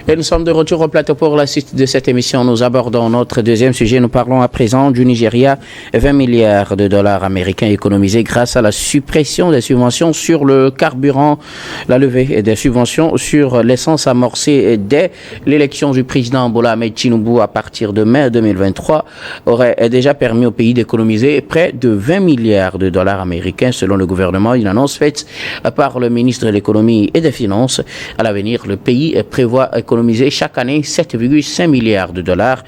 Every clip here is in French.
Et nous sommes de retour au plateau pour la suite de cette émission. Nous abordons notre deuxième sujet. Nous parlons à présent du Nigeria. 20 milliards de dollars américains économisés grâce à la suppression des subventions sur le carburant, la levée des subventions sur l'essence amorcée dès l'élection du président Bola Ahmed Tinubu à partir de mai 2023 aurait déjà permis au pays d'économiser près de 20 milliards de dollars américains selon le gouvernement. Une annonce faite par le ministre de l'économie et des finances. À l'avenir, le pays prévoit économiser chaque année 7,5 milliards de dollars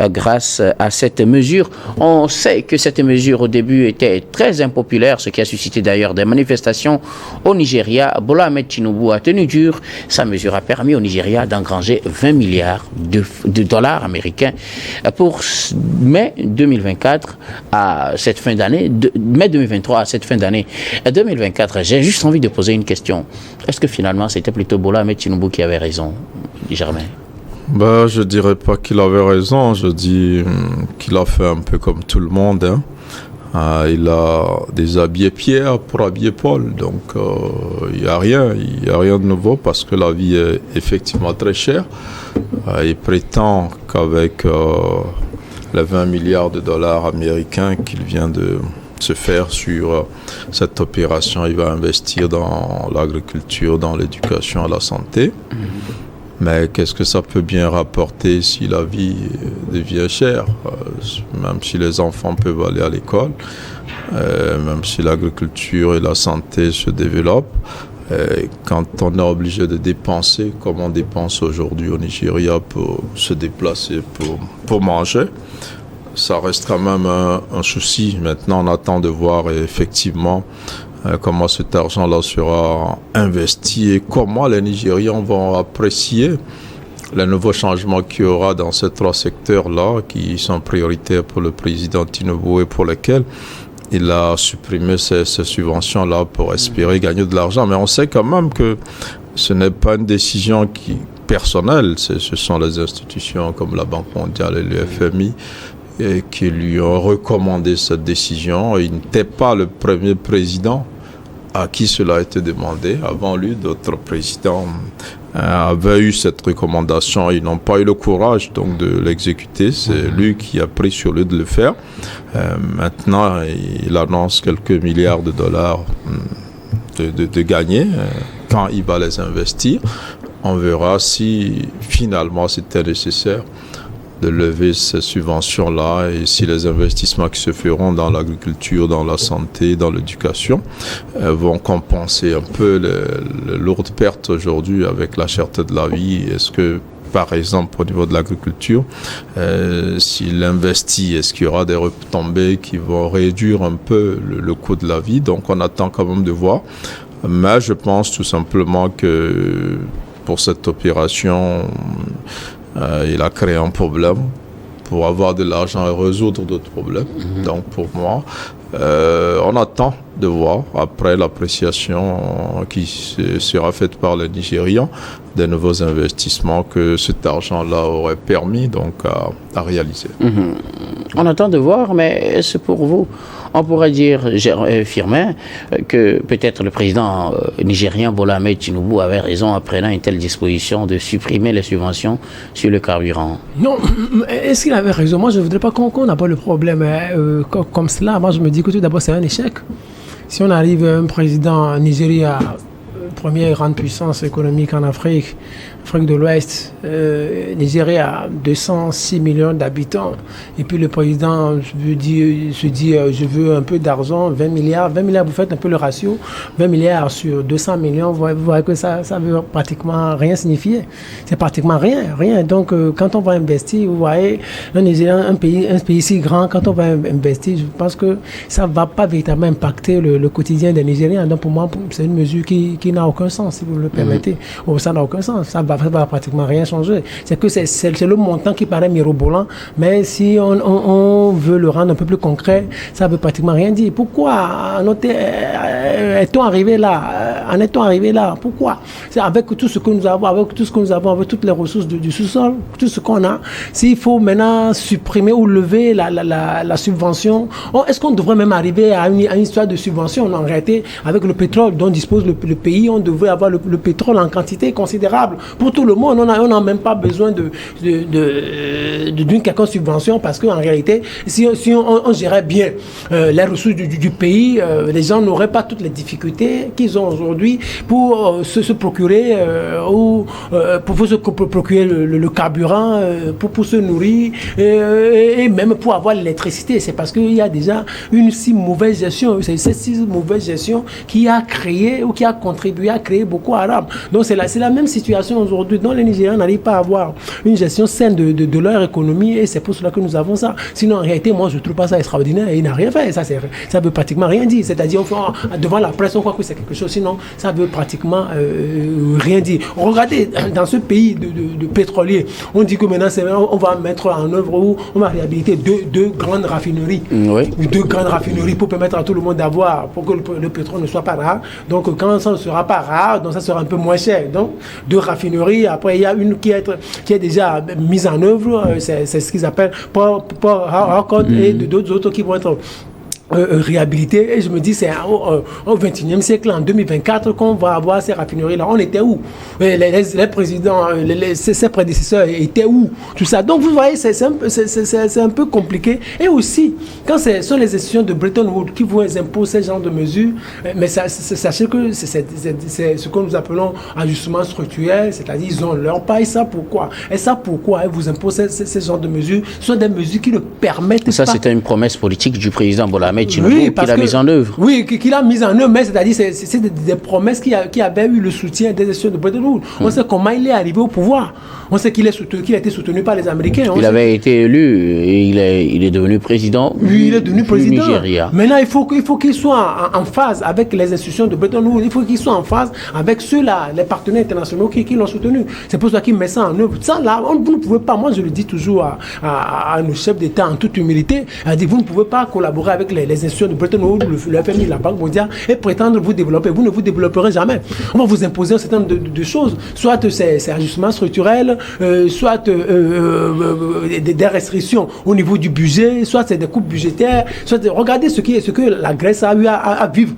grâce à cette mesure. On sait que cette mesure au début était très impopulaire, ce qui a suscité d'ailleurs des manifestations au Nigeria. Bola Ahmed Tinubu a tenu dur. Sa mesure a permis au Nigeria d'engranger 20 milliards de dollars américains pour mai 2024 à cette fin d'année, mai 2023 à cette fin d'année 2024. J'ai juste envie de poser une question. Est-ce que finalement c'était plutôt Bola Ahmed Tinubu qui avait raison, Germain? Je dirais pas qu'il avait raison, je dis qu'il a fait un peu comme tout le monde. Il a déshabillé Pierre pour habiller Paul, donc il n'y a rien de nouveau parce que la vie est effectivement très chère. Il prétend qu'avec les 20 milliards de dollars américains qu'il vient de se faire sur cette opération, il va investir dans l'agriculture, dans l'éducation et la santé. Mais qu'est-ce que ça peut bien rapporter si la vie devient chère, même si les enfants peuvent aller à l'école, même si l'agriculture et la santé se développent, quand on est obligé de dépenser comme on dépense aujourd'hui au Nigeria pour se déplacer, pour manger, ça reste quand même un souci. Maintenant, on attend de voir effectivement comment cet argent-là sera investi et comment les Nigérians vont apprécier les nouveaux changements qu'il y aura dans ces trois secteurs-là qui sont prioritaires pour le président Tinubu et pour lesquels il a supprimé ces subventions-là pour espérer gagner de l'argent. Mais on sait quand même que ce n'est pas une décision personnelle, ce sont les institutions comme la Banque mondiale et le FMI qui lui ont recommandé cette décision. Il n'était pas le premier président à qui cela a été demandé. Avant lui, d'autres présidents avaient eu cette recommandation. Ils n'ont pas eu le courage donc de l'exécuter. C'est lui qui a pris sur lui de le faire. Maintenant, il annonce quelques milliards de dollars de gagner. Quand il va les investir, on verra si finalement c'était nécessaire de lever ces subventions-là et si les investissements qui se feront dans l'agriculture, dans la santé, dans l'éducation vont compenser un peu les lourdes pertes aujourd'hui avec la cherté de la vie. Est-ce que, par exemple, au niveau de l'agriculture, s'il investit, est-ce qu'il y aura des retombées qui vont réduire un peu le coût de la vie? Donc on attend quand même de voir. Mais je pense tout simplement que pour cette opération, il a créé un problème pour avoir de l'argent et résoudre d'autres problèmes. Donc pour moi, on attend de voir, après l'appréciation qui sera faite par les Nigérians, des nouveaux investissements que cet argent-là aurait permis donc à réaliser. On attend de voir, mais est-ce pour vous, on pourrait dire, Firmin, que peut-être le président nigérien Bola Ahmed Tinubu avait raison en prenant une telle disposition de supprimer les subventions sur le carburant? Non, est-ce qu'il avait raison? Moi, je ne voudrais pas qu'on n'a pas le problème comme cela. Moi, je me dis que tout d'abord, c'est un échec. Si on arrive à un président Nigeria, première grande puissance économique en Afrique de l'Ouest, Nigeria, 206 millions d'habitants, et puis le président se dit je veux un peu d'argent, 20 milliards, vous faites un peu le ratio, 20 milliards sur 200 millions, vous voyez que ça veut pratiquement rien signifier. C'est pratiquement rien. Donc quand on va investir, vous voyez, un pays si grand, quand on va investir, je pense que ça ne va pas véritablement impacter le quotidien des Nigériens. Donc pour moi, c'est une mesure qui n'a aucun sens, si vous le permettez. Ça n'a aucun sens. Ça va pratiquement rien changer. C'est que c'est le montant qui paraît mirobolant, mais si on veut le rendre un peu plus concret, ça ne veut pratiquement rien dire. Pourquoi en est-on arrivé là? Pourquoi? C'est avec tout ce que nous avons, avec toutes les ressources du sous-sol, tout ce qu'on a, s'il faut maintenant supprimer ou lever la subvention, est-ce qu'on devrait même arriver à une histoire de subvention? En réalité, avec le pétrole dont dispose le pays, on devrait avoir le pétrole en quantité considérable pour pour tout le monde. On n'a même pas besoin d'une quelconque subvention parce qu'en réalité, si on gérait bien les ressources du pays, les gens n'auraient pas toutes les difficultés qu'ils ont aujourd'hui pour se procurer ou pour se procurer le carburant, pour se nourrir et même pour avoir l'électricité. C'est parce qu'il y a déjà une si mauvaise gestion. C'est cette si mauvaise gestion qui a créé ou qui a contribué à créer Boko Haram. Donc c'est la même situation aujourd'hui. Donc les Nigériens n'arrivent pas à avoir une gestion saine de leur économie et c'est pour cela que nous avons ça. Sinon en réalité, moi je ne trouve pas ça extraordinaire et il n'a rien fait. Ça veut pratiquement rien dire. C'est-à-dire devant la presse on croit que c'est quelque chose. Sinon ça veut pratiquement rien dire. Regardez dans ce pays de pétroliers, on dit que maintenant on va mettre en œuvre ou on va réhabiliter deux grandes raffineries. Oui. Deux grandes raffineries pour permettre à tout le monde d'avoir, pour que le pétrole ne soit pas rare. Donc quand ça ne sera pas rare, donc ça sera un peu moins cher. Donc deux raffineries, après il y a une qui est déjà mise en œuvre, c'est ce qu'ils appellent Port Harcourt et d'autres autres qui vont être réhabilité et je me dis c'est au 21e siècle, en 2024 qu'on va avoir ces raffineries là. On était où? Les présidents, ses prédécesseurs étaient où? Tout ça. Donc vous voyez c'est un peu compliqué et aussi quand ce sont les institutions de Bretton Woods qui vous imposent ce genre de mesures, mais sachez que c'est ce que nous appelons ajustement structurel, c'est-à-dire ils ont leur part et ça pourquoi ils vous imposent ce genre de mesures. Ce sont des mesures qui ne permettent ça, pas. C'était une promesse politique du président Bola Ahmed Tinubu Oui, qu'il a mise en œuvre. Oui, qu'il a mise en œuvre, mais c'est-à-dire c'est des promesses qui avaient eu le soutien des institutions de Bretton Woods. On sait comment il est arrivé au pouvoir. On sait qu'il a été soutenu par les Américains. Il avait été élu et il est devenu président il est devenu président du Nigeria. Maintenant, il faut qu'il soit en phase avec les institutions de Bretton Woods. Il faut qu'il soit en phase avec ceux-là, les partenaires internationaux qui l'ont soutenu. C'est pour ça qu'il met ça en œuvre. Ça, là, vous ne pouvez pas, moi je le dis toujours à nos chefs d'État en toute humilité, vous ne pouvez pas collaborer avec les institutions de Bretton Woods, le FMI, la Banque mondiale, et prétendre vous développer. Vous ne vous développerez jamais. On va vous imposer un certain nombre de choses. Soit c'est ajustements structurels, soit des restrictions au niveau du budget, soit c'est des coupes budgétaires. Regardez ce que la Grèce a eu à vivre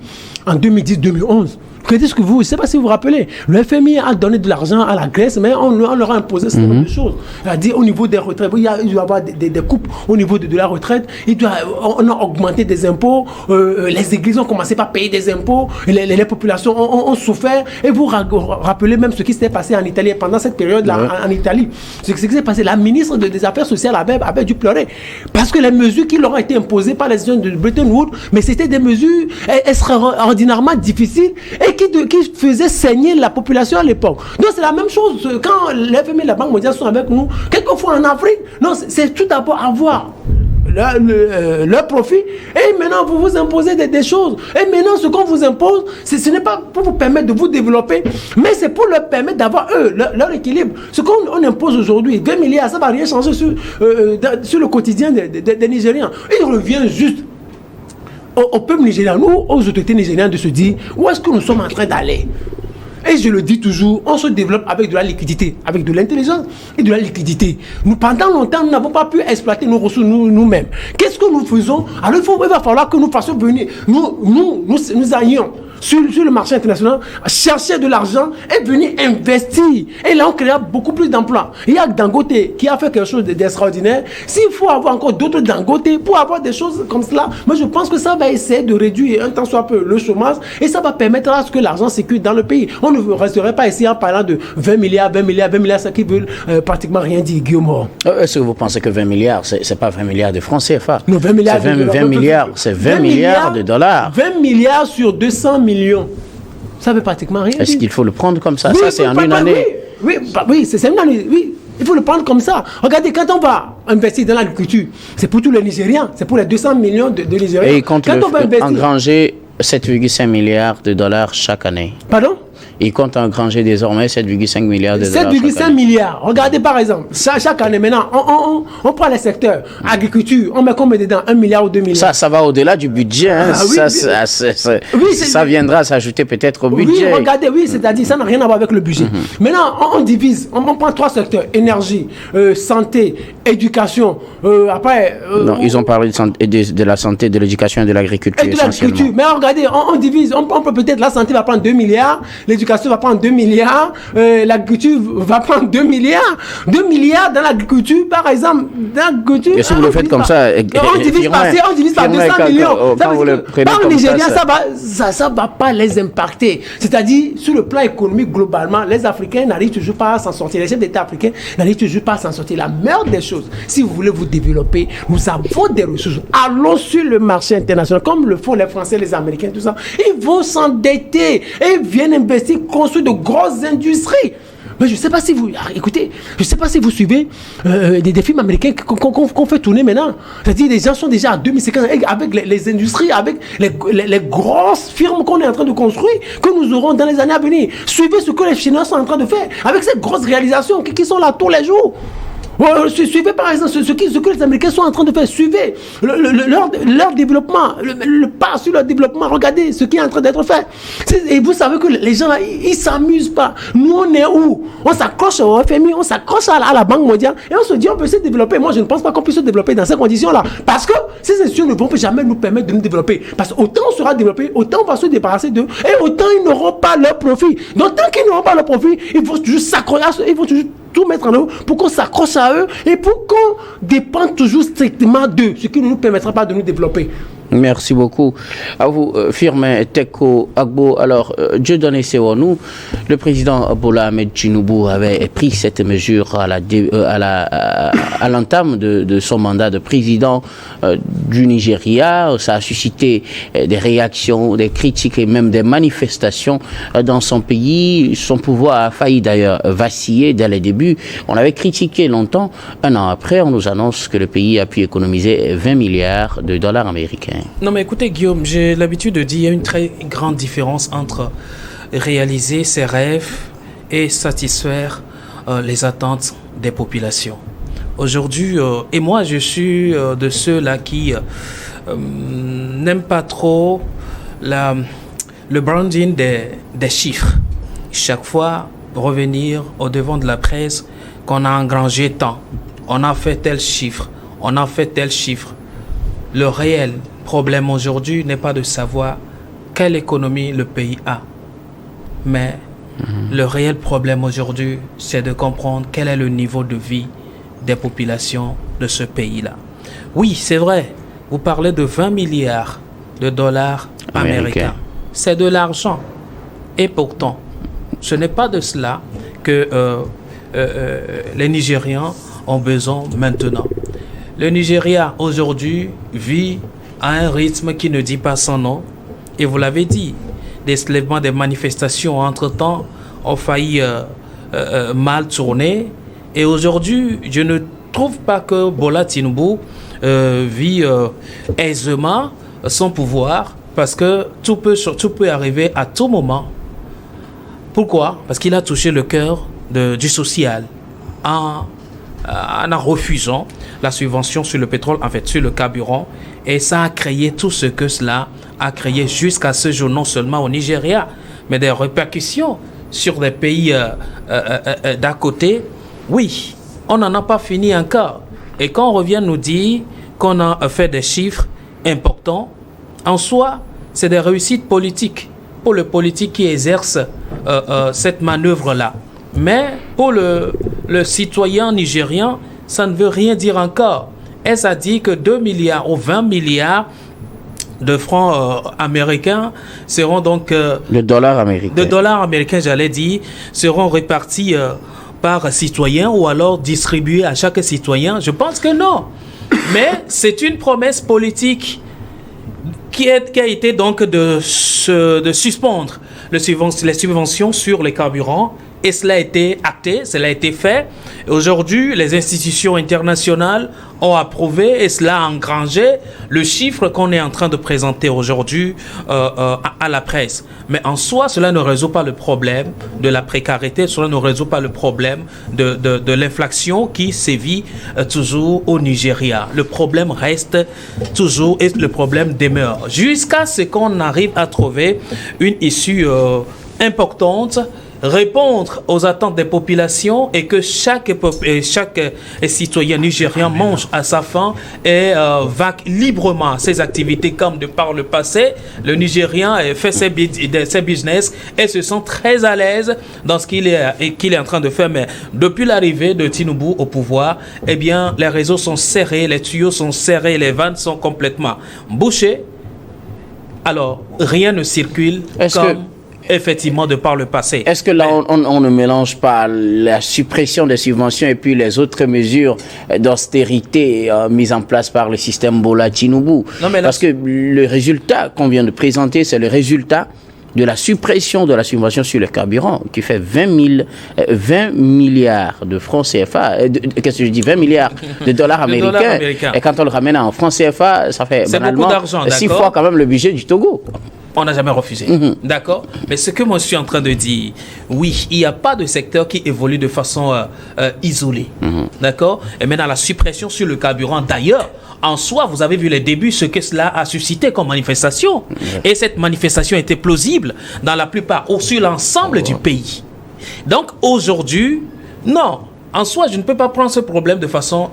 en 2010-2011. Regardez ce que je ne sais pas si vous vous rappelez, le FMI a donné de l'argent à la Grèce, mais on leur a imposé ce genre de choses. C'est-à-dire au niveau des retraites, il doit y avoir des coupes au niveau de la retraite, on a augmenté des impôts, les églises ont commencé par payer des impôts, les populations ont souffert, et vous rappelez même ce qui s'était passé en Italie pendant cette période-là en Italie. Ce qui s'est passé, la ministre des Affaires sociales avait dû pleurer, parce que les mesures qui leur ont été imposées par les institutions de Bretton Woods, mais c'était des mesures extraordinairement difficiles, et qui faisait saigner la population à l'époque. Donc c'est la même chose quand l'FMI et la Banque mondiale sont avec nous, quelquefois en Afrique. Non, c'est tout d'abord avoir leur profit et maintenant vous vous imposez des choses. Et maintenant ce qu'on vous impose, ce n'est pas pour vous permettre de vous développer, mais c'est pour leur permettre d'avoir leur équilibre. Ce qu'on impose aujourd'hui, 20 milliards, ça ne va rien changer sur le quotidien des Nigériens. Il revient juste au peuple nigérien, nous, aux autorités nigériennes de se dire où est-ce que nous sommes en train d'aller. Et je le dis toujours, on se développe avec de la liquidité, avec de l'intelligence et de la liquidité. Nous, pendant longtemps, nous n'avons pas pu exploiter nos ressources nous-mêmes. Qu'est-ce que nous faisons? Alors il va falloir que nous fassions venir, nous allions sur le marché international, chercher de l'argent et venir investir. Et là, on créera beaucoup plus d'emplois. Il y a Dangote qui a fait quelque chose d'extraordinaire. S'il faut avoir encore d'autres Dangote pour avoir des choses comme cela, moi je pense que ça va essayer de réduire un tant soit peu le chômage et ça va permettre à ce que l'argent circule dans le pays. On ne resterait pas ici en parlant de 20 milliards, ça qui veulent pratiquement rien dire, Guillaume. Est-ce que vous pensez que 20 milliards, c'est pas 20 milliards de francs CFA? Non, 20 milliards. C'est 20 milliards de dollars. 20 milliards sur 200 millions. Ça veut pratiquement rien dire. Est-ce qu'il faut le prendre comme ça? Oui, ça, c'est en une année. Oui, c'est une année. Oui, il faut le prendre comme ça. Regardez, quand on va investir dans l'agriculture, c'est pour tous les Nigériens, c'est pour les 200 millions de Nigériens. Et il compte engranger 7,5 milliards de dollars chaque année. Pardon? Il compte engranger désormais 7,5 milliards de dollars. 7,5 milliards. Regardez par exemple, chaque année maintenant, on prend les secteurs. Agriculture, on met combien dedans? 1 milliard ou 2 milliards? Ça va au-delà du budget. Hein. Ça viendra s'ajouter peut-être au budget. Oui, regardez, c'est-à-dire ça n'a rien à voir avec le budget. Maintenant, on divise, on prend 3 secteurs. Énergie, santé, éducation. Après... non, ils ont parlé de la santé, de l'éducation et de l'agriculture. Et de l'agriculture. Mais regardez, on divise. On peut peut-être, la santé va prendre 2 milliards, l'éducation l'éducation va prendre 2 milliards, l'agriculture va prendre 2 milliards. 2 milliards dans l'agriculture, par exemple. Dans l'agriculture, et si vous le faites comme ça, on divise par 200 millions. Par le Nigeria, ça va pas les impacter. C'est-à-dire, sur le plan économique, globalement, les Africains n'arrivent toujours pas à s'en sortir. Les chefs d'État africains n'arrivent toujours pas à s'en sortir. La meilleure des choses, si vous voulez vous développer, nous avons des ressources. Allons sur le marché international, comme le font les Français, les Américains, tout ça. Ils vont s'endetter et viennent investir, construire de grosses industries. Mais je ne sais pas si vous... Écoutez, je ne sais pas si vous suivez des films américains qu'on fait tourner maintenant. C'est-à-dire, les gens sont déjà à 2050 avec les industries, avec les grosses firmes qu'on est en train de construire, que nous aurons dans les années à venir. Suivez ce que les Chinois sont en train de faire, avec ces grosses réalisations qui sont là tous les jours. Suivez par exemple ce que les Américains sont en train de faire. Suivez leur développement, le pas sur leur développement. Regardez ce qui est en train d'être fait. Et vous savez que les gens là, ils s'amusent pas. Nous, on est où? On s'accroche au FMI, on s'accroche à la Banque mondiale et on se dit on peut se développer. Moi, je ne pense pas qu'on puisse se développer dans ces conditions-là. Parce que ces institutions ne vont jamais nous permettre de nous développer. Parce que autant on sera développé, autant on va se débarrasser d'eux et autant ils n'auront pas leur profit. Donc, tant qu'ils n'auront pas leur profit, ils vont toujours s'accrocher, ils vont toujours tout mettre en œuvre pour qu'on s'accroche à eux et pour qu'on dépende toujours strictement d'eux, ce qui ne nous permettra pas de nous développer. Merci beaucoup. À vous, Firmin Teko Agbo. Alors, Dieudonné Sewonou, le président Bola Ahmed Tinubu avait pris cette mesure à l'entame de son mandat de président du Nigeria. Ça a suscité des réactions, des critiques et même des manifestations dans son pays. Son pouvoir a failli d'ailleurs vaciller dès les débuts. On avait critiqué longtemps. Un an après, on nous annonce que le pays a pu économiser 20 milliards de dollars américains. Non mais écoutez Guillaume, j'ai l'habitude de dire qu'il y a une très grande différence entre réaliser ses rêves et satisfaire les attentes des populations. Aujourd'hui, et moi je suis de ceux-là qui n'aiment pas trop le branding des chiffres. Chaque fois, revenir au devant de la presse qu'on a engrangé tant, on a fait tel chiffre, on a fait tel chiffre. Le réel problème aujourd'hui n'est pas de savoir quelle économie le pays a, mais le réel problème aujourd'hui, c'est de comprendre quel est le niveau de vie des populations de ce pays-là. Oui, c'est vrai, vous parlez de 20 milliards de dollars américains. C'est de l'argent. Et pourtant, ce n'est pas de cela que les Nigérians ont besoin maintenant. Le Nigeria, aujourd'hui, vit à un rythme qui ne dit pas son nom. Et vous l'avez dit, des soulèvements, des manifestations, entre-temps, ont failli mal tourner. Et aujourd'hui, je ne trouve pas que Bola Tinubu vit aisément son pouvoir, parce que tout peut arriver à tout moment. Pourquoi? Parce qu'il a touché le cœur du social en refusant la subvention sur le pétrole, en fait sur le carburant, et ça a créé tout ce que cela a créé jusqu'à ce jour, non seulement au Nigeria, mais des répercussions sur des pays d'à côté. Oui, on n'en a pas fini encore. Et quand on revient nous dire qu'on a fait des chiffres importants, en soi, c'est des réussites politiques pour le politique qui exerce cette manœuvre-là. Mais pour le citoyen nigérien, ça ne veut rien dire encore. Est-ce à dire que 2 milliards ou 20 milliards de francs américains seront donc... de dollars américains. De dollars américains, j'allais dire, seront répartis par citoyen ou alors distribués à chaque citoyen? Je pense que non. Mais c'est une promesse politique qui a été donc de suspendre les subventions sur les carburants. Et cela a été acté, cela a été fait. Aujourd'hui, les institutions internationales ont approuvé et cela a engrangé le chiffre qu'on est en train de présenter aujourd'hui à la presse. Mais en soi, cela ne résout pas le problème de la précarité, cela ne résout pas le problème de l'inflation qui sévit toujours au Nigeria. Le problème reste toujours et le problème demeure. Jusqu'à ce qu'on arrive à trouver une issue importante répondre aux attentes des populations et que chaque citoyen nigérien mange à sa faim et va librement à ses activités comme de par le passé. Le Nigérien fait ses business et se sent très à l'aise dans ce qu'il est en train de faire. Mais depuis l'arrivée de Tinubu au pouvoir, eh bien, les réseaux sont serrés, les tuyaux sont serrés, les vannes sont complètement bouchées. Alors, rien ne circule effectivement de par le passé. Est-ce que là, on ne mélange pas la suppression des subventions et puis les autres mesures d'austérité mises en place par le système Bola Tinubu? Parce que le résultat qu'on vient de présenter, c'est le résultat de la suppression de la subvention sur le carburant qui fait 20 milliards de francs CFA. Qu'est-ce que je dis? 20 milliards de dollars américains. Et quand on le ramène en francs CFA, ça fait banalement 6 fois quand même le budget du Togo. On n'a jamais refusé. D'accord? Mais ce que moi je suis en train de dire, oui, il n'y a pas de secteur qui évolue de façon isolée. D'accord? Et maintenant, la suppression sur le carburant, d'ailleurs, en soi, vous avez vu les débuts, ce que cela a suscité comme manifestation. Et cette manifestation était plausible dans la plupart, ou sur l'ensemble du pays. Donc, aujourd'hui, non. En soi, je ne peux pas prendre ce problème de façon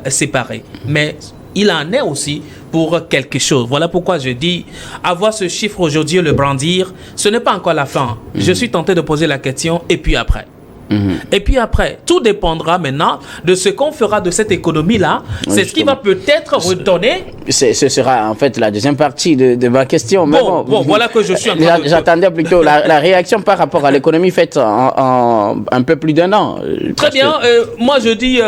séparée. Mais il en est aussi pour quelque chose. Voilà pourquoi je dis, avoir ce chiffre aujourd'hui, le brandir, ce n'est pas encore la fin. Je suis tenté de poser la question, et puis après. Et puis après, tout dépendra maintenant de ce qu'on fera de cette économie-là. C'est ce qui va peut-être redonner. Ce sera en fait la deuxième partie de ma question. Bon, voilà que je suis en train de... J'attendais plutôt la réaction par rapport à l'économie faite en un peu plus d'1 an. Très bien. Moi, je dis...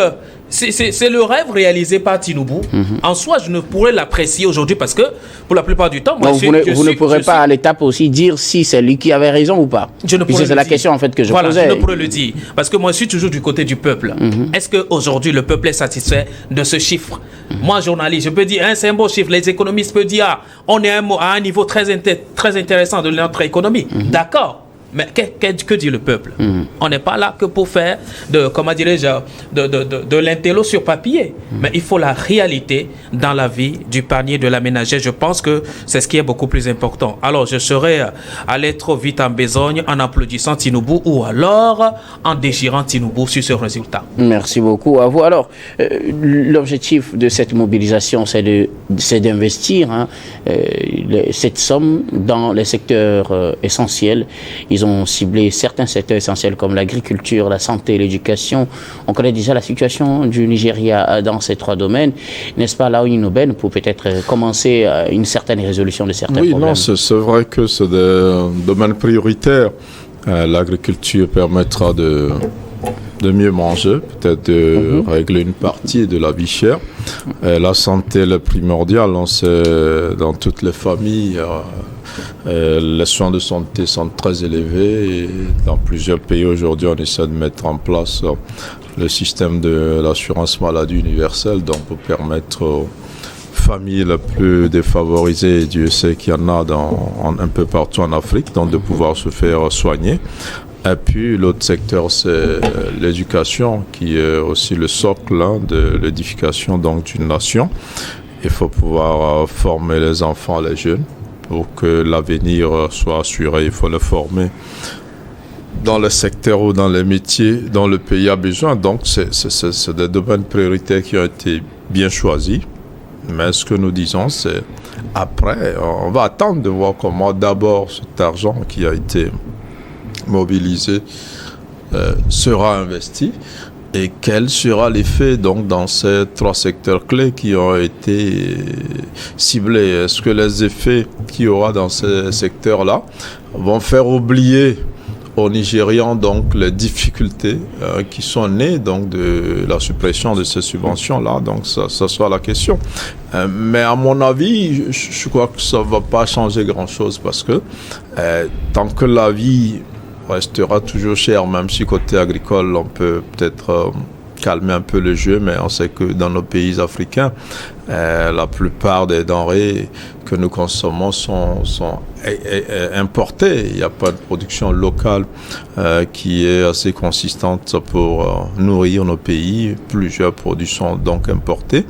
c'est le rêve réalisé par Tinubu. En soi, je ne pourrais l'apprécier aujourd'hui parce que, pour la plupart du temps, moi, vous ne pourrez pas à l'étape aussi dire si c'est lui qui avait raison ou pas. Je ne pourrais c'est la question en fait que je posais. Voilà, je ne pourrais le dire parce que moi, je suis toujours du côté du peuple. Est-ce qu'aujourd'hui, le peuple est satisfait de ce chiffre? Moi, journaliste, je peux dire, c'est un beau chiffre. Les économistes peuvent dire, on est à un niveau très intéressant de notre économie. D'accord. Mais que dit le peuple? On n'est pas là que pour faire de l'intello sur papier. Mais il faut la réalité dans la vie du panier de la ménagère. Je pense que c'est ce qui est beaucoup plus important. Alors, je serais allé trop vite en besogne en applaudissant Tinubu ou alors en dégirant Tinubu sur ce résultat. Merci beaucoup à vous. Alors, l'objectif de cette mobilisation, c'est d'investir cette somme dans les secteurs essentiels. Ils ont ciblé certains secteurs essentiels comme l'agriculture, la santé, l'éducation. On connaît déjà la situation du Nigeria dans ces 3 domaines. N'est-ce pas là où une aubaine pour peut-être commencer une certaine résolution de certains problèmes? Oui, non, c'est vrai que c'est des domaines prioritaires. L'agriculture permettra de mieux manger, peut-être de régler une partie de la vie chère. La santé est primordiale, on sait, dans toutes les familles. Les soins de santé sont très élevés et dans plusieurs pays aujourd'hui on essaie de mettre en place le système de l'assurance maladie universelle donc pour permettre aux familles les plus défavorisées, Dieu sait qu'il y en a un peu partout en Afrique, donc de pouvoir se faire soigner. Et puis l'autre secteur c'est l'éducation qui est aussi le socle de l'édification donc d'une nation. Il faut pouvoir former les enfants, les jeunes. Pour que l'avenir soit assuré, il faut le former dans le secteur ou dans les métiers dont le pays a besoin. Donc, c'est des domaines prioritaires qui ont été bien choisis. Mais ce que nous disons, c'est après, on va attendre de voir comment d'abord cet argent qui a été mobilisé sera investi. Et quel sera l'effet donc dans ces 3 secteurs clés qui ont été ciblés? Est-ce que les effets qu'il y aura dans ces secteurs-là vont faire oublier aux Nigérians donc les difficultés qui sont nées donc de la suppression de ces subventions-là? Donc ça sera la question. Mais à mon avis, je crois que ça ne va pas changer grand-chose parce que tant que la vie restera toujours cher, même si côté agricole, on peut peut-être calmer un peu le jeu, mais on sait que dans nos pays africains, la plupart des denrées que nous consommons sont importées. Il n'y a pas de production locale qui est assez consistante pour nourrir nos pays. Plusieurs produits sont donc importés.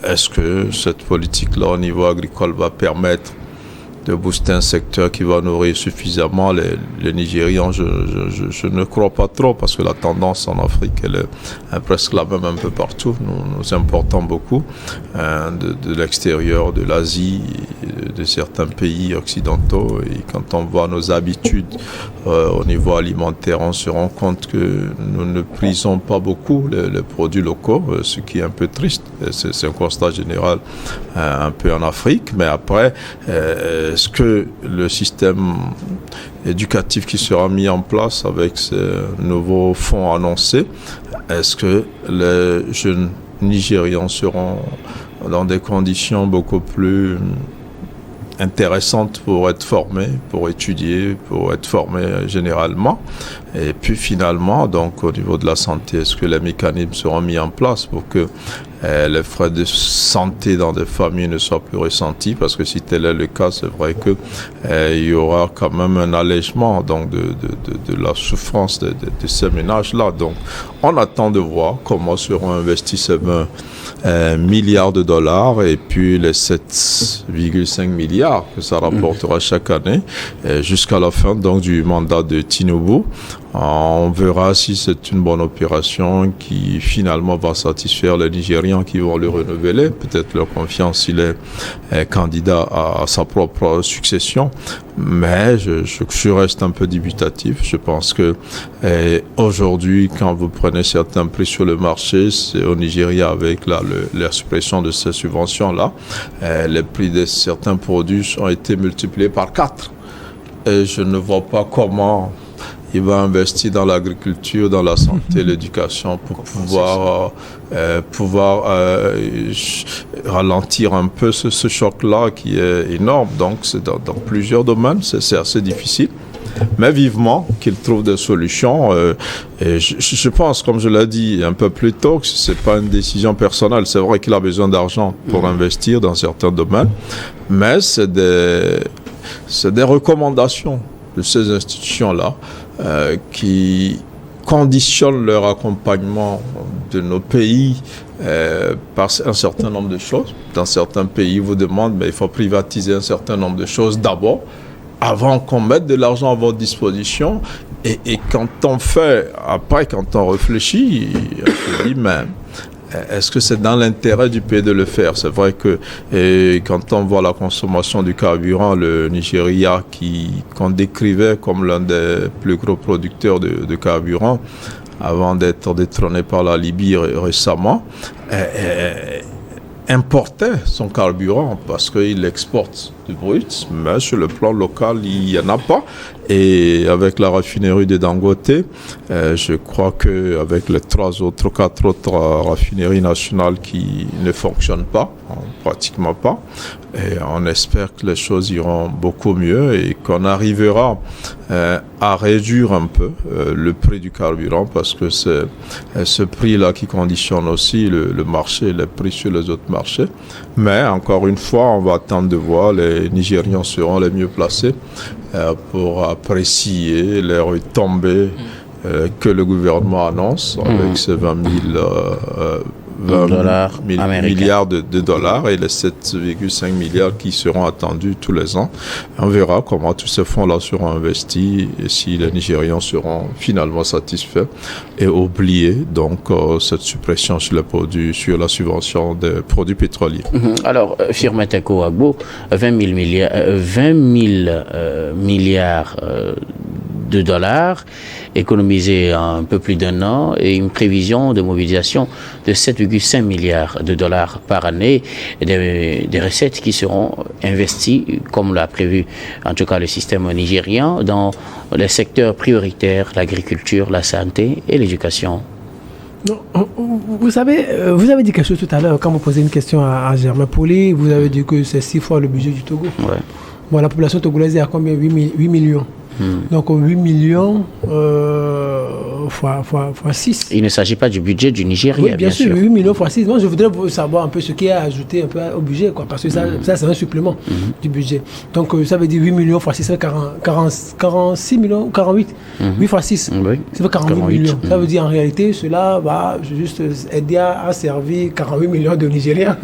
Est-ce que cette politique-là au niveau agricole va permettre de booster un secteur qui va nourrir suffisamment les Nigérians, je ne crois pas trop, parce que la tendance en Afrique, elle est presque la même un peu partout. Nous importons beaucoup de l'extérieur, de l'Asie, de certains pays occidentaux. Et quand on voit nos habitudes au niveau alimentaire, on se rend compte que nous ne prisons pas beaucoup les produits locaux, ce qui est un peu triste. C'est un constat général un peu en Afrique. Mais après, est-ce que le système éducatif qui sera mis en place avec ces nouveaux fonds annoncés, est-ce que les jeunes Nigérians seront dans des conditions beaucoup plus intéressantes pour être formés, pour étudier, pour être formés généralement? Et puis finalement, donc au niveau de la santé, est-ce que les mécanismes seront mis en place pour que les frais de santé dans des familles ne soient plus ressentis? Parce que si tel est le cas, c'est vrai que il y aura quand même un allègement donc de la souffrance de ces ménages-là. Donc on attend de voir comment seront investis ces 20 milliards de dollars et puis les 7,5 milliards que ça rapportera chaque année jusqu'à la fin donc du mandat de Tinubu. On verra si c'est une bonne opération qui finalement va satisfaire les Nigérians qui vont le renouveler, peut-être leur confiance s'il est candidat à sa propre succession. Mais je reste un peu dubitatif. Je pense que aujourd'hui, quand vous prenez certains prix sur le marché, c'est au Nigeria avec la suppression de ces subventions-là, les prix de certains produits ont été multipliés par 4. Et je ne vois pas comment il va investir dans l'agriculture, dans la santé, l'éducation pour pouvoir ralentir un peu ce choc-là qui est énorme. Donc, c'est dans plusieurs domaines, c'est assez difficile. Mais vivement qu'il trouve des solutions. Et je pense, comme je l'ai dit un peu plus tôt, que ce n'est pas une décision personnelle. C'est vrai qu'il a besoin d'argent pour investir dans certains domaines, mais c'est des recommandations de ces institutions-là qui conditionnent leur accompagnement de nos pays par un certain nombre de choses. Dans certains pays, ils vous demandent mais il faut privatiser un certain nombre de choses d'abord, avant qu'on mette de l'argent à votre disposition. Et quand on fait, après, quand on réfléchit, on se dit, mais est-ce que c'est dans l'intérêt du pays de le faire? C'est vrai que quand on voit la consommation du carburant, le Nigeria, qu'on décrivait comme l'un des plus gros producteurs de carburant, avant d'être détrôné par la Libye récemment, importait son carburant parce qu'il exporte du brut, mais sur le plan local, il n'y en a pas. Et avec la raffinerie de Dangote, je crois qu'avec les 4 autres raffineries nationales qui ne fonctionnent pas, pratiquement pas, et on espère que les choses iront beaucoup mieux et qu'on arrivera à réduire un peu le prix du carburant, parce que c'est ce prix-là qui conditionne aussi le marché, les prix sur les autres marchés. Mais encore une fois, on va attendre de voir. Les Nigérians seront les mieux placés pour apprécier les retombées que le gouvernement annonce avec ces 20 milliards de dollars et les 7,5 milliards qui seront attendus tous les ans. On verra comment tous ces fonds-là seront investis et si les Nigérians seront finalement satisfaits et oublier donc cette suppression sur les produits, sur la subvention des produits pétroliers. Alors, Firmin Kouagbo, 20 000 milliards de dollars économisés en un peu plus d'1 an et une prévision de mobilisation de 7,5 milliards de dollars par année, des recettes qui seront investies, comme l'a prévu en tout cas le système nigérian, dans les secteurs prioritaires, l'agriculture, la santé et l'éducation. Vous savez, vous avez dit quelque chose tout à l'heure quand vous posez une question à Germain Pauly, vous avez dit que c'est 6 fois le budget du Togo. Ouais. Bon, la population togolaise est à combien? 8 millions. Donc 8 millions fois 6. Il ne s'agit pas du budget du Nigeria, Oui, bien sûr, 8 millions fois 6. Moi, je voudrais savoir un peu ce qui est ajouté un peu au budget, quoi, parce que ça c'est un supplément du budget. Donc, ça veut dire 8 millions fois 6, ça fait 46 millions, 48. 8 fois 6, Oui. ça fait 48 millions. Ça veut dire, en réalité, cela va juste aider à servir 48 millions de Nigériens.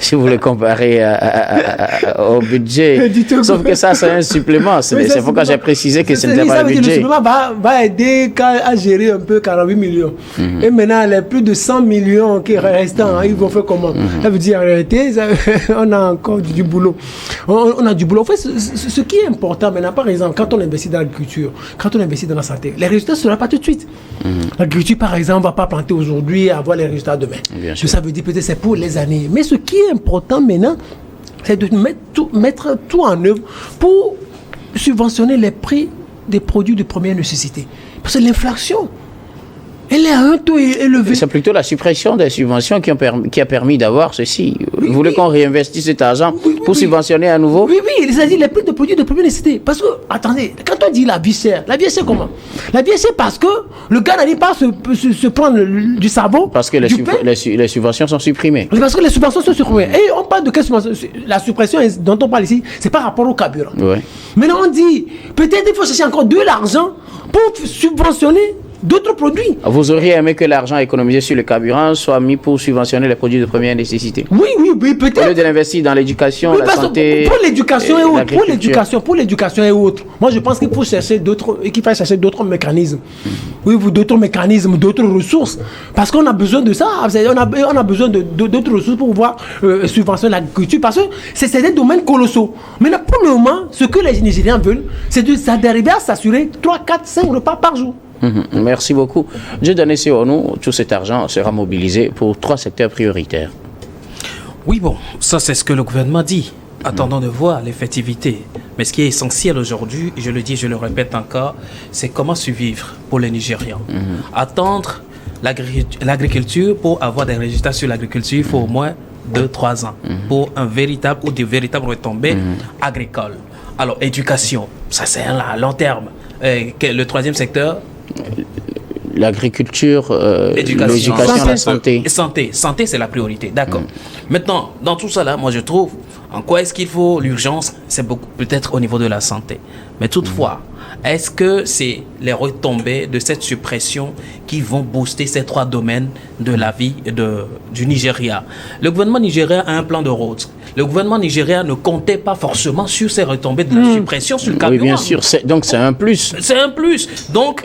Si vous le comparez au budget. Sauf que ça, c'est un supplément. C'est pourquoi j'ai précisé que ce n'était pas le budget. Le supplément va aider à gérer un peu 48 millions. Et maintenant, les plus de 100 millions qui restent, ils vont faire comment? Ça veut dire, en réalité, on a encore du boulot. On a du boulot. En fait, ce qui est important maintenant, par exemple, quand on investit dans l'agriculture, quand on investit dans la santé, les résultats ne seront pas tout de suite. L'agriculture, par exemple, ne va pas planter aujourd'hui et avoir les résultats demain. Ça veut dire peut-être c'est pour les années. Mais ce qui est important maintenant, c'est de mettre tout en œuvre pour subventionner les prix des produits de première nécessité. Parce que l'inflation, elle est à un taux élevé. C'est plutôt la suppression des subventions qui a permis d'avoir ceci. Vous voulez qu'on réinvestisse cet argent pour subventionner à nouveau? Oui, c'est-à-dire les prix de produits de première nécessité. Parce que, attendez, quand on dit la vie chère comment? La vie chère parce que le gars n'arrive pas à se prendre du savon. Parce que les subventions sont supprimées. Parce que les subventions sont supprimées. Et on parle de quelle subvention? La suppression dont on parle ici, c'est par rapport au carburant. Ouais. Maintenant, on dit, peut-être il faut chercher encore de l'argent pour subventionner d'autres produits. Vous auriez aimé que l'argent économisé sur le carburant soit mis pour subventionner les produits de première nécessité? Oui, peut-être. Au lieu de l'investir dans l'éducation, la santé, pour l'éducation et autres. Pour l'éducation et autres. Moi, je pense qu'il faut chercher d'autres mécanismes. Oui, d'autres mécanismes, d'autres ressources. Parce qu'on a besoin de ça. On a besoin d'autres ressources pour pouvoir subventionner l'agriculture. Parce que c'est des domaines colossaux. Maintenant, pour le moment, ce que les Nigériens veulent, c'est d'arriver à s'assurer 3, 4, 5 repas par jour. Merci beaucoup. Dieu donné sur nous, tout cet argent sera mobilisé pour 3 secteurs prioritaires. Oui, bon, ça c'est ce que le gouvernement dit. Attendons de voir l'effectivité. Mais ce qui est essentiel aujourd'hui, je le dis, je le répète encore, c'est comment survivre pour les Nigérians. Attendre l'agriculture, pour avoir des résultats sur l'agriculture, il faut au moins 2-3 ans pour un véritable ou des véritables retombées agricoles. Alors, éducation, ça c'est à long terme. Le troisième secteur, l'agriculture, l'éducation, la santé. Santé, c'est la priorité, d'accord. Maintenant, dans tout ça là, moi je trouve, en quoi est-ce qu'il faut l'urgence? C'est peut-être au niveau de la santé. Mais toutefois, est-ce que c'est les retombées de cette suppression qui vont booster ces 3 domaines de la vie du Nigeria? Le gouvernement nigérien a un plan de route. Le gouvernement nigérien ne comptait pas forcément sur ces retombées de la suppression sur le carburant. Oui, bien sûr. Donc, c'est un plus. C'est un plus. Donc,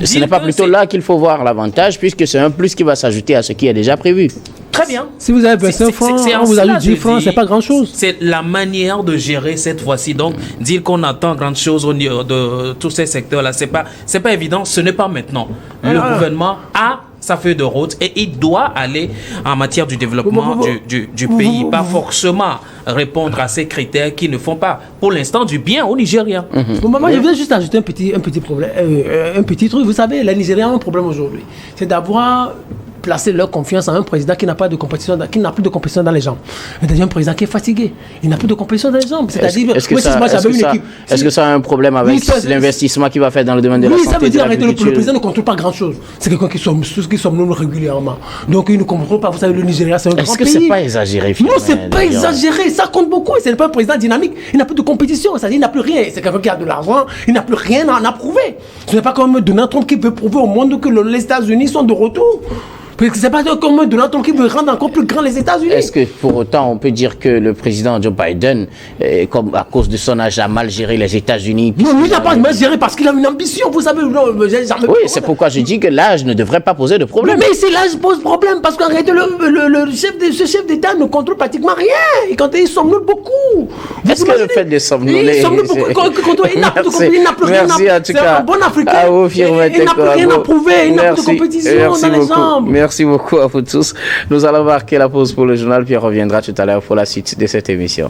ce n'est pas plutôt là qu'il faut voir l'avantage, puisque c'est un plus qui va s'ajouter à ce qui est déjà prévu. Très bien. Si vous avez 25 francs, on vous ajoute 10 francs, c'est pas grand-chose. C'est la manière de gérer cette fois-ci. Donc, dire qu'on attend grande chose au niveau de tous ces secteurs-là, c'est pas évident. Ce n'est pas maintenant. Le gouvernement a sa feuille de route et il doit aller en matière du développement du pays, pas forcément répondre à ces critères qui ne font pas, pour l'instant, du bien aux Nigériens. Moi, je viens juste ajouter un petit problème, un petit truc. Vous savez, les Nigériens ont un problème aujourd'hui. C'est d'avoir placer leur confiance en un président qui n'a pas de compétition, qui n'a plus de compétition dans les jambes. C'est un président qui est fatigué. Il n'a plus de compétition dans les jambes. C'est-à-dire, est-ce que ça a un problème avec l'investissement qu'il va faire dans le domaine de la santé? Oui, ça veut dire que le président ne contrôle pas grand-chose. C'est quelqu'un qui somnole régulièrement. Donc, il ne contrôle pas. Vous savez, le Nigeria, c'est un grand pays. Est-ce que c'est pas exagéré finalement? Non, c'est pas exagéré. Ça compte beaucoup. C'est pas un président dynamique. Il n'a plus de compétition. C'est-à-dire, il n'a plus rien. C'est quelqu'un qui a de l'argent. Il n'a plus rien à prouver. Ce n'est pas comme Donald Trump qui veut prouver au monde que les États-Unis sont de retour. Parce que c'est pas comme Donald Trump qui veut rendre encore plus grand les États-Unis. Est-ce que pour autant on peut dire que le président Joe Biden, comme à cause de son âge, a mal géré les États-Unis? Non, lui il n'a pas mal géré parce qu'il a une ambition, vous savez. Oui, c'est pourquoi je dis que l'âge ne devrait pas poser de problème. Mais c'est l'âge pose problème parce qu'en réalité ce chef d'État ne contrôle pratiquement rien. Et quand il somnole beaucoup. Est-ce que le fait de somnoler... Il somnole beaucoup. Il n'a plus rien. Merci en tout cas. C'est un bon Africain. Il n'a plus rien à prouver. Il n'a plus de compétition dans les jambes. Merci beaucoup à vous tous. Nous allons marquer la pause pour le journal, puis on reviendra tout à l'heure pour la suite de cette émission.